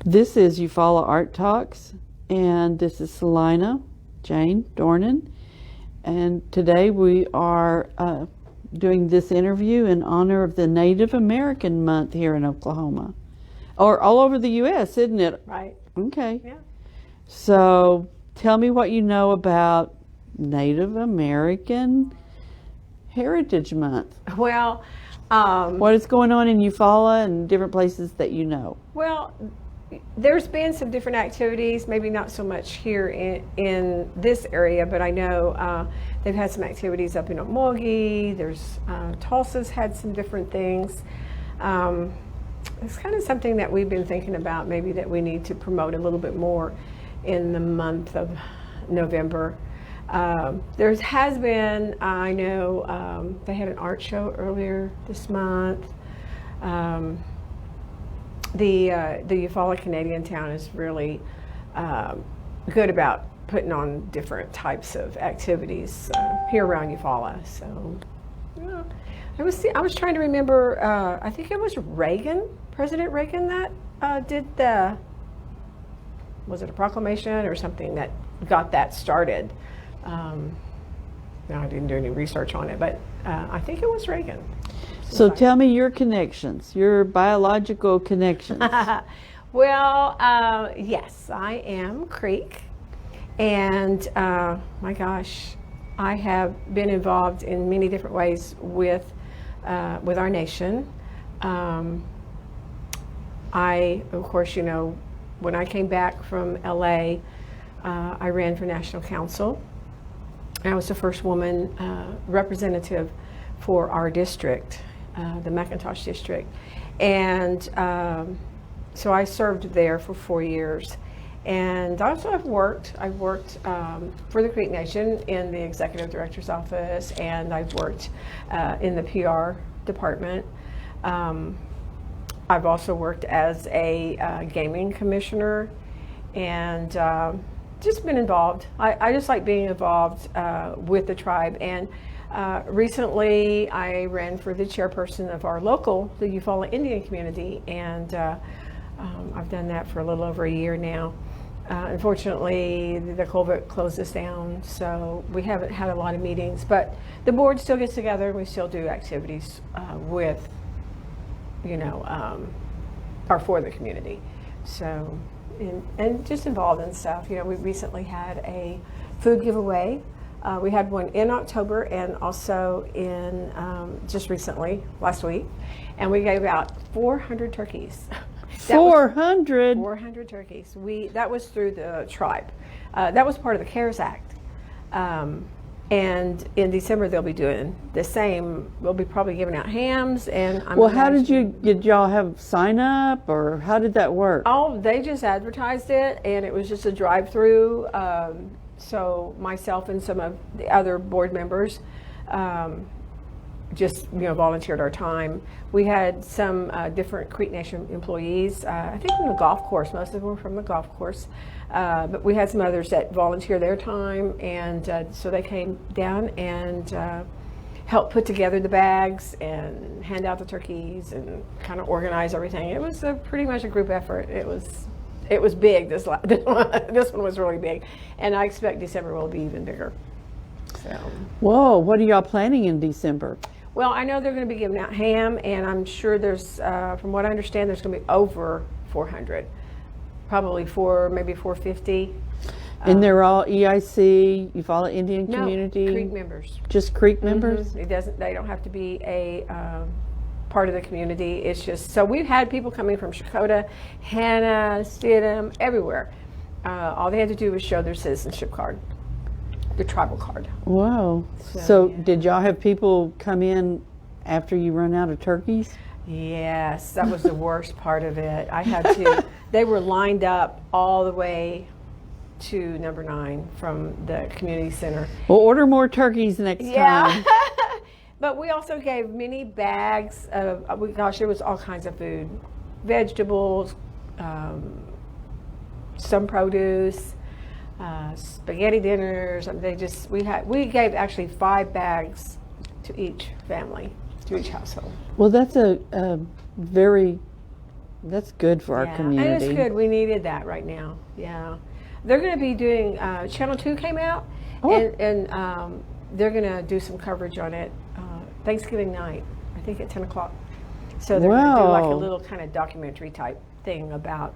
This is Eufaula Artalks, and this is Selina, Jayne, Dornan, and today we are doing this interview in honor of the Native American Month here in Oklahoma, or all over the U.S., isn't it? Right. Okay. Yeah. So tell me what you know about Native American Heritage Month. Well, What is going on in Eufaula and different places that you know? well, there's been some different activities, maybe not so much here in this area, but I know they've had some activities up in Muscogee. There's Tulsa's had some different things. It's kind of something that we've been thinking about, maybe that we need to promote a little bit more in the month of November. There has been, I know, they had an art show earlier this month. The Eufaula Canadian Town is really good about putting on different types of activities here around Eufaula. So, yeah. I was trying to remember. I think it was Reagan, President Reagan, that did was it a proclamation or something that got that started? No, I didn't do any research on it, but I think it was Reagan. So tell me your connections, your biological connections. Well, yes, I am Creek, and my gosh, I have been involved in many different ways with our nation. Of course, when I came back from LA, I ran for national council. I was the first woman representative for our district, the McIntosh district. And so I served there for 4 years. And also I've worked for the Creek Nation in the executive director's office, and I've worked in the PR department. I've also worked as a gaming commissioner, and just been involved. I just like being involved with the tribe. And recently I ran for the chairperson of our local, the Eufaula Indian community, and I've done that for a little over a year now. Unfortunately, the COVID closed us down, so we haven't had a lot of meetings, but the board still gets together and we still do activities with, or for the community. So, and just involved in stuff. We recently had a food giveaway. We had one in October and also in just recently, last week, and we gave out 400 turkeys. 400? 400 turkeys. That was through the tribe. That was part of the CARES Act. And in December they'll be doing the same. We'll be probably giving out hams. And how did y'all have sign up, or how did that work? Oh, they just advertised it, and it was just a drive-through. So myself and some of the other board members just volunteered our time. We had some different Creek Nation employees. I think from the golf course. Most of them were from the golf course. But we had some others that volunteered their time, and so they came down and helped put together the bags and hand out the turkeys and kind of organize everything. It was pretty much a group effort. It was big. This one was really big, and I expect December will be even bigger. So. Whoa! What are y'all planning in December? Well, I know they're going to be giving out ham, and I'm sure there's, from what I understand, there's going to be over 400. Probably maybe 450. And they're all EIC, Eufaula Indian Community? Creek members. Just Creek members? Mm-hmm. They don't have to be a part of the community. It's just, so we've had people coming from Shakota, Hanna, Stidham, everywhere. All they had to do was show their citizenship card, the tribal card. Wow. So did y'all have people come in after you run out of turkeys? Yes, that was the worst part of it. I had to, they were lined up all the way to number 9 from the community center. We'll order more turkeys next time. But we also gave many bags of, there was all kinds of food, vegetables, some produce, spaghetti dinners. We gave actually 5 bags to each family, to each household. Well, that's a very That's good for our And community. it's good. We needed that right now. Yeah. They're going to be doing, Channel 2 came out, Oh. and they're going to do some coverage on it Thanksgiving night, I think at 10 o'clock. So they're going to do like a Wow. little kind of documentary type thing about,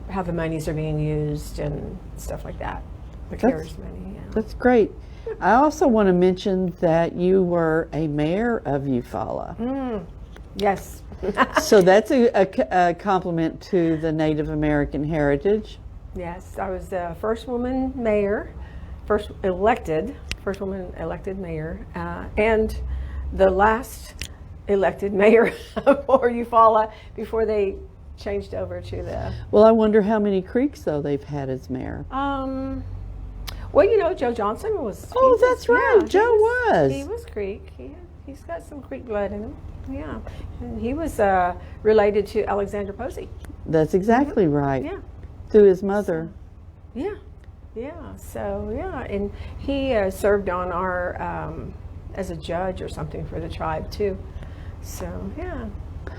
how the monies are being used and stuff like that. The CARES money, yeah. That's great. I also want to mention that you were a mayor of Eufaula. Yes. So that's a compliment to the Native American heritage. Yes, I was the first woman mayor, first woman elected mayor, and the last elected mayor for Eufaula before they changed over to the. Well, I wonder how many creeks, though, they've had as mayor. Well, Joe Johnson was. Oh, that's right. Joe was. He was Creek. He's got some Creek blood in him. Yeah, and he was related to Alexander Posey. That's exactly right. Yeah. Through his mother. Yeah, yeah. So yeah, and he served on our as a judge or something for the tribe too. So yeah.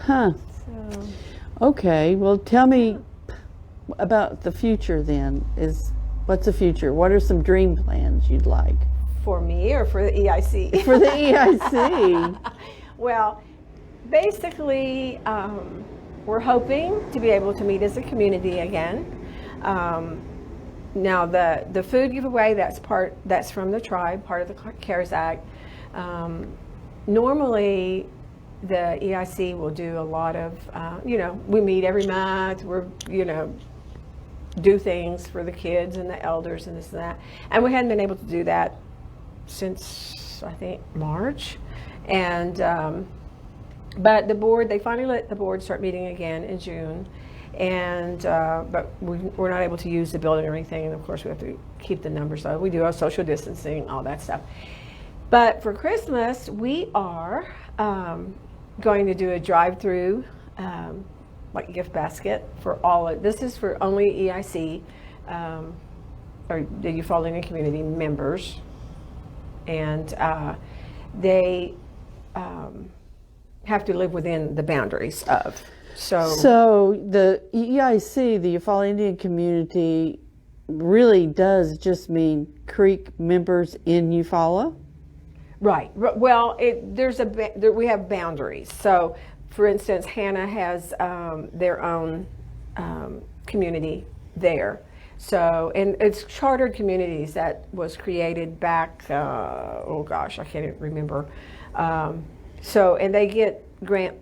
Huh. So Okay. Well, tell me about the future then. What's the future? What are some dream plans you'd like? for me or for the EIC? For the EIC. Well, basically, we're hoping to be able to meet as a community again. Now, the food giveaway, that's from the tribe, part of the CARES Act. Normally, the EIC will do a lot of, we meet every month. We're, do things for the kids and the elders and this and that. And we hadn't been able to do that since, I think, March. And but they finally let the board start meeting again in June. And but we're not able to use the building or anything. And of course, we have to keep the numbers low. We do our social distancing, all that stuff. But for Christmas, we are going to do a drive-through like gift basket for this is for only EIC or the Eufaula community members, and they have to live within the boundaries of. So the EIC, the Eufaula Indian community, really does just mean Creek members in Eufaula? Right. Well, we have boundaries. So, for instance, Hannah has their own community there. So, and it's chartered communities that was created back, I can't even remember. And they get grant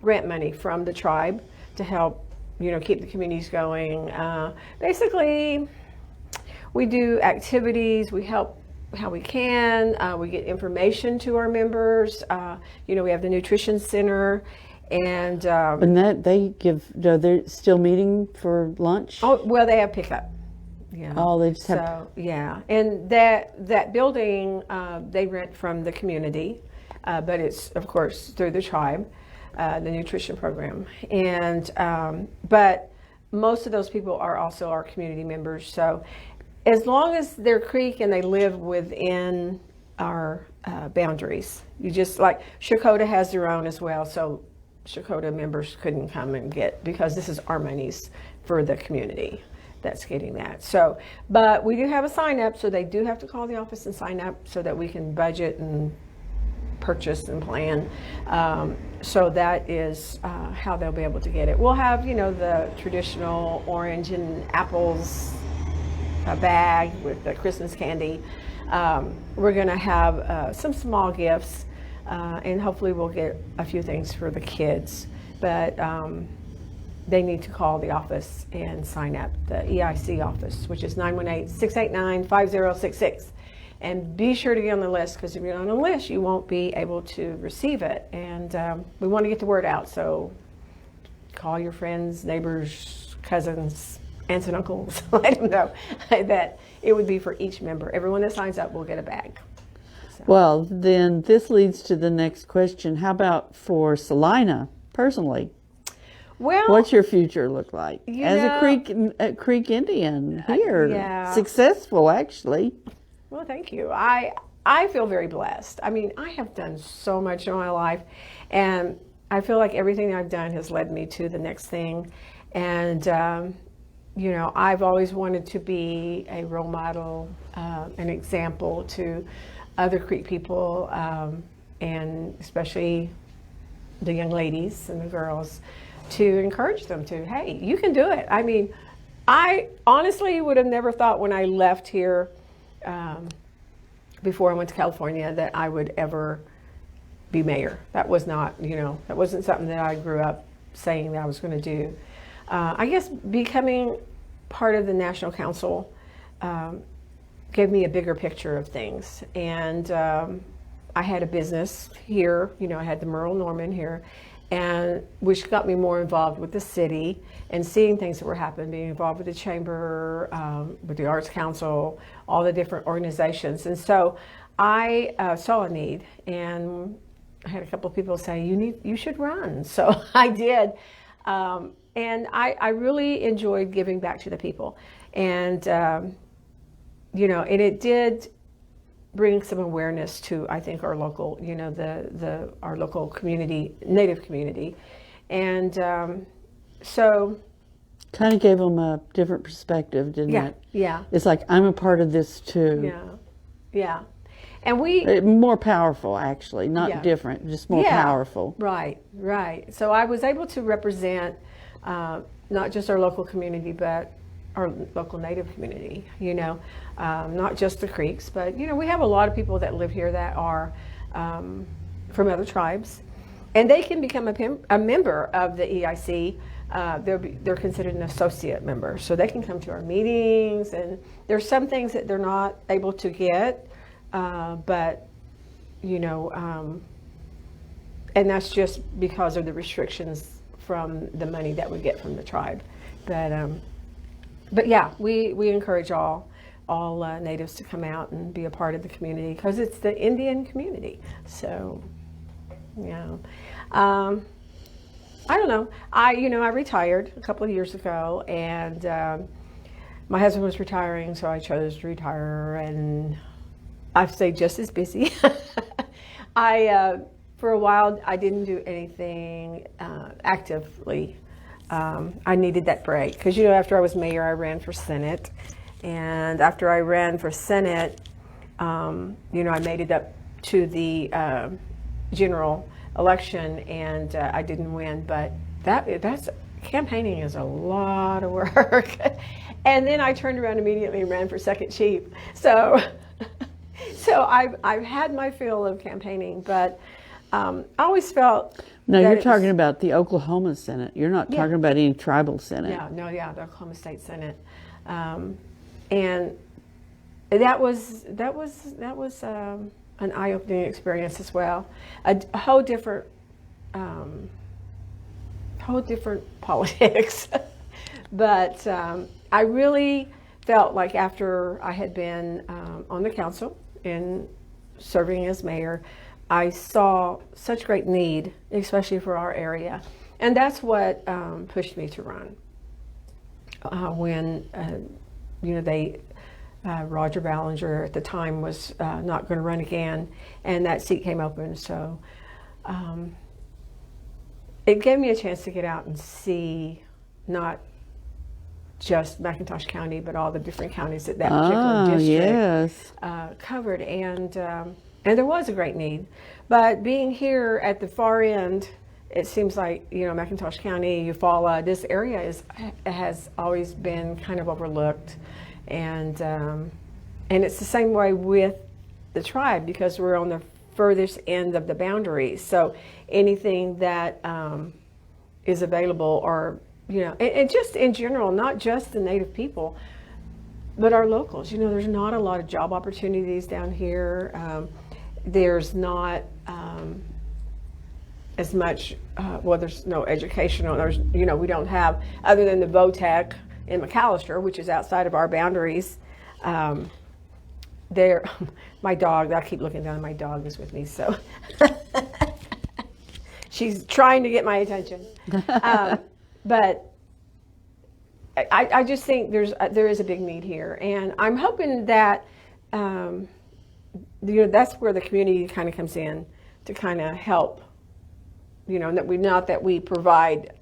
money from the tribe to help, keep the communities going. Basically, we do activities, we help how we can, we get information to our members. We have the nutrition center, and that they're still meeting for lunch? Oh, well, they have pickup. Yeah. Oh, they just have. Yeah, and that building they rent from the community, but it's of course through the tribe, the nutrition program, and but most of those people are also our community members. So, as long as they're Creek and they live within our boundaries, you just like Shakota has their own as well. So Shakota members couldn't come and because this is our monies for the community that's getting that. So, but we do have a sign up, so they do have to call the office and sign up so that we can budget and purchase and plan. So that is how they'll be able to get it. We'll have, the traditional orange and apples, a bag with the Christmas candy. We're going to have some small gifts, and hopefully we'll get a few things for the kids. But they need to call the office and sign up, the EIC office, which is 918-689-5066. And be sure to get on the list, because if you're not on the list, you won't be able to receive it. And we want to get the word out, so call your friends, neighbors, cousins, aunts and uncles, let them know that it would be for each member. Everyone that signs up will get a bag. So. Well, then this leads to the next question. How about for Selina, personally? Well, what's your future look like as a Creek Indian here? Yeah. Successful, actually. Well, thank you. I feel very blessed. I mean, I have done so much in my life, and I feel like everything I've done has led me to the next thing. And, you know, I've always wanted to be a role model, an example to other Creek people, and especially the young ladies and the girls, to encourage them to, hey, you can do it. I mean, I honestly would have never thought when I left here, before I went to California, that I would ever be mayor. That was not, you know, that wasn't something that I grew up saying that I was going to do. I guess becoming part of the National Council gave me a bigger picture of things. And I had a business here, you know, I had the Merle Norman here, and which got me more involved with the city and seeing things that were happening, being involved with the chamber, with the Arts Council, all the different organizations. And so I saw a need, and I had a couple of people say, you should run. So I did. And I really enjoyed giving back to the people. And, you know, and it did bring some awareness to, I think, our local, you know, our local community, Native community. And so. Kind of gave them a different perspective, didn't it? Yeah. It's like, I'm a part of this too. Yeah. And more powerful, actually, not different, just more powerful. Right. So I was able to represent not just our local community, but our local Native community, you know, not just the Creeks, but, you know, we have a lot of people that live here that are from other tribes, and they can become a member of the EIC. They're considered an associate member, so they can come to our meetings, and there's some things that they're not able to get, but, you know, and that's just because of the restrictions from the money that we get from the tribe. But yeah, we encourage all natives to come out and be a part of the community, because it's the Indian community. So, yeah. I don't know. I retired a couple of years ago, and my husband was retiring, so I chose to retire, and I've stayed just as busy. For a while, I didn't do anything actively. I needed that break because, you know, after I was mayor, I ran for Senate, and after I ran for Senate, you know, I made it up to the general election, and I didn't win. But that's campaigning is a lot of work. And then I turned around immediately and ran for second chief. So I've had my fill of campaigning, but I always felt. No, you're talking about the Oklahoma Senate. You're not talking about any tribal Senate. The Oklahoma State Senate, and that was an eye-opening experience as well. A whole different politics, but I really felt like after I had been on the council and serving as mayor, I saw such great need, especially for our area. And that's what pushed me to run. When, you know, Roger Ballinger at the time was not going to run again, and that seat came open. So it gave me a chance to get out and see not just McIntosh County, but all the different counties that particular district covered. And there was a great need. But being here at the far end, it seems like, you know, McIntosh County, Eufaula, this area has always been kind of overlooked. And it's the same way with the tribe, because we're on the furthest end of the boundaries. So anything that is available, or, you know, and just in general, not just the Native people, but our locals. You know, there's not a lot of job opportunities down here. There's not as much, well, there's no educational, there's, you know, we don't have, other than the VOTEC in McAllister, which is outside of our boundaries. My dog, I keep looking down, my dog is with me, so she's trying to get my attention. But I just think there is a big need here, and I'm hoping that you know, that's where the community kind of comes in to kind of help not that we provide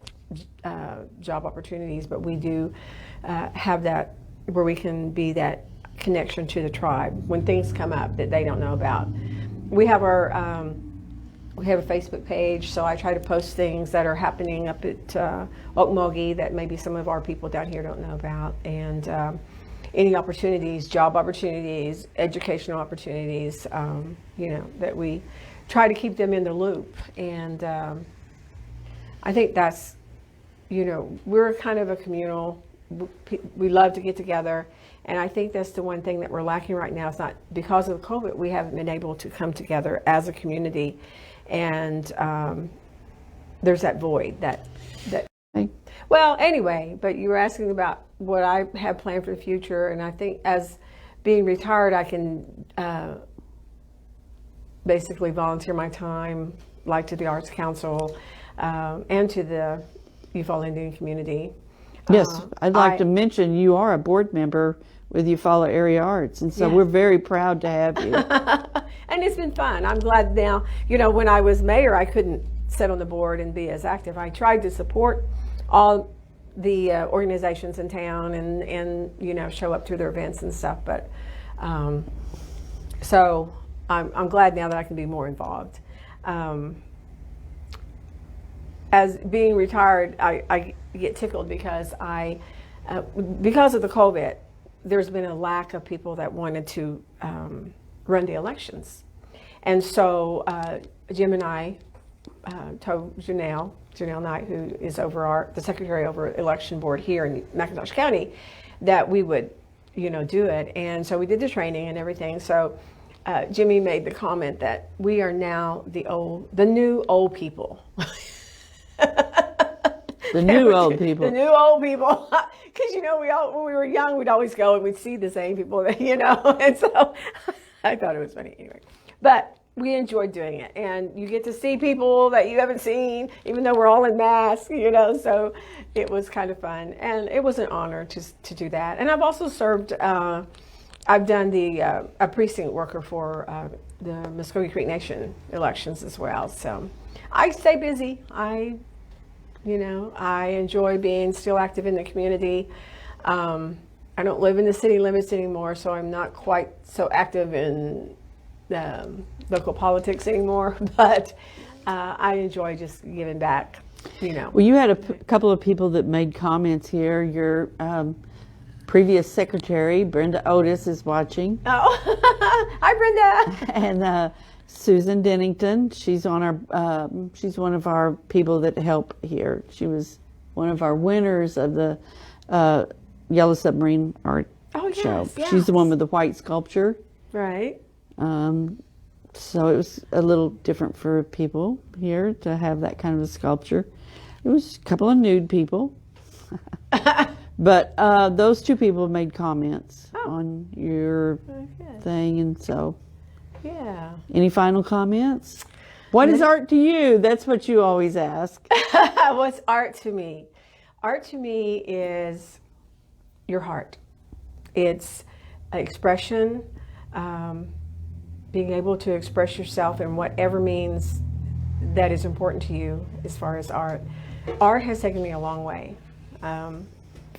job opportunities, but we do have that where we can be that connection to the tribe when things come up that they don't know about. We have we have a Facebook page, so I try to post things that are happening up at Muscogee that maybe some of our people down here don't know about, and any opportunities, job opportunities, educational opportunities, that we try to keep them in the loop. And I think that's, we're kind of a communal, we love to get together. And I think that's the one thing that we're lacking right now. It's not because of COVID, we haven't been able to come together as a community. And there's that void that. Well, anyway, but you were asking about what I have planned for the future. And I think as being retired, I can basically volunteer my time, like to the Arts Council and to the Eufaula Indian community. Yes, I'd like to mention you are a board member with Eufaula Area Arts, and so we're very proud to have you. And it's been fun. I'm glad now, when I was mayor, I couldn't sit on the board and be as active. I tried to support all the organizations in town and show up to their events and stuff, but so I'm glad now that I can be more involved. As being retired, I get tickled because because of the COVID, there's been a lack of people that wanted to run the elections. And so Jim and I told Janelle Knight, who is the secretary over election board here in McIntosh County, that we would, do it. And so we did the training and everything. So Jimmy made the comment that we are now the new old people. The new old people. The new old people. Because, when we were young, we'd always go and we'd see the same people, and so I thought it was funny anyway. But we enjoyed doing it. And you get to see people that you haven't seen, even though we're all in masks, so it was kind of fun. And it was an honor to do that. And I've also served, I've done a precinct worker for the Muscogee Creek Nation elections as well. So I stay busy. I enjoy being still active in the community. I don't live in the city limits anymore, so I'm not quite so active in local politics anymore, but I enjoy just giving back, Well, you had a couple of people that made comments here. Your previous secretary, Brenda Otis, is watching. Oh, hi, Brenda. And Susan Dennington, she's on she's one of our people that help here. She was one of our winners of the Yellow Submarine Art Show. Yes. She's the one with the white sculpture. Right. So it was a little different for people here to have that kind of a sculpture. It was a couple of nude people. But those two people made comments on your thing, and so... Yeah. Any final comments? What is art to you? That's what you always ask. What's art to me? Art to me is your heart. It's expression, being able to express yourself in whatever means that is important to you as far as art. Art has taken me a long way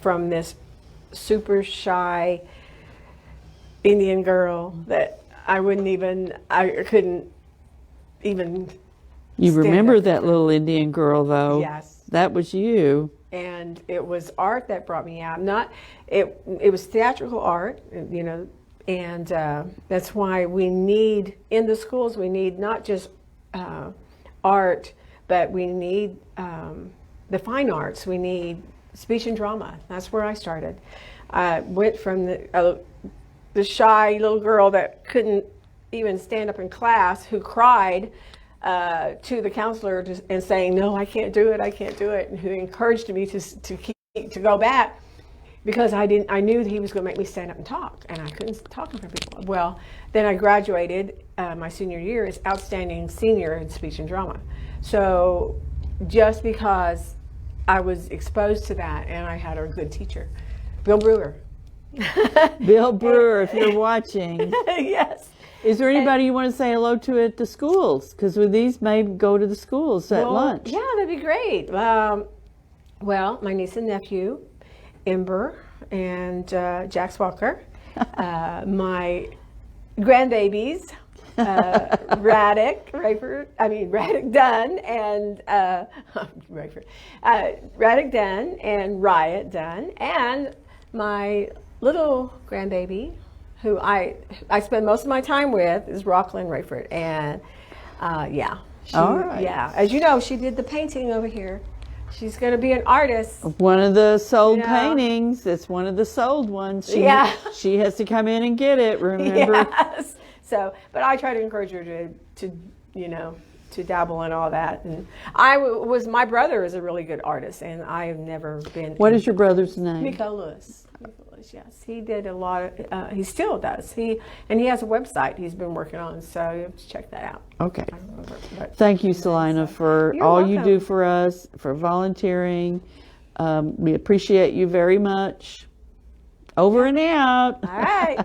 from this super shy Indian girl that I couldn't even. You remember that little Indian girl, though? Yes. That was you. And it was art that brought me out. It was theatrical art, and that's why we need, in the schools, we need not just art, but we need the fine arts. We need speech and drama. That's where I started. I went from the shy little girl that couldn't even stand up in class, who cried to the counselor and saying, "No, I can't do it, and who encouraged me to go back, because I knew that he was going to make me stand up and talk, and I couldn't talk in front of people. Well, then I graduated my senior year as outstanding senior in speech and drama. So just because I was exposed to that, and I had a good teacher, Bill Brewer. Bill Brewer, if you're watching. Yes. Is there anybody you want to say hello to at the schools? Because with these may go to the schools at lunch. Yeah, that'd be great. Well, my niece and nephew, Ember and Jax Walker, my grandbabies, Raddick Dunn and Raddick Dunn and Riot Dunn, and my little grandbaby, who I spend most of my time with, is Rocklyn Rayford, and All right. yeah, as you know, she did the painting over here. She's going to be an artist. One of the sold paintings. It's one of the sold ones. She has to come in and get it. Remember? Yes. So, but I try to encourage her to dabble in all that. And my brother is a really good artist, and I have never been. What is your brother's name? Nicholas. Yes, he did a lot of. He still does. He has a website he's been working on, so you have to check that out. Okay. Thank you, Selina, for You're all welcome. you do for us, for volunteering. We appreciate you very much. Over and out. All right.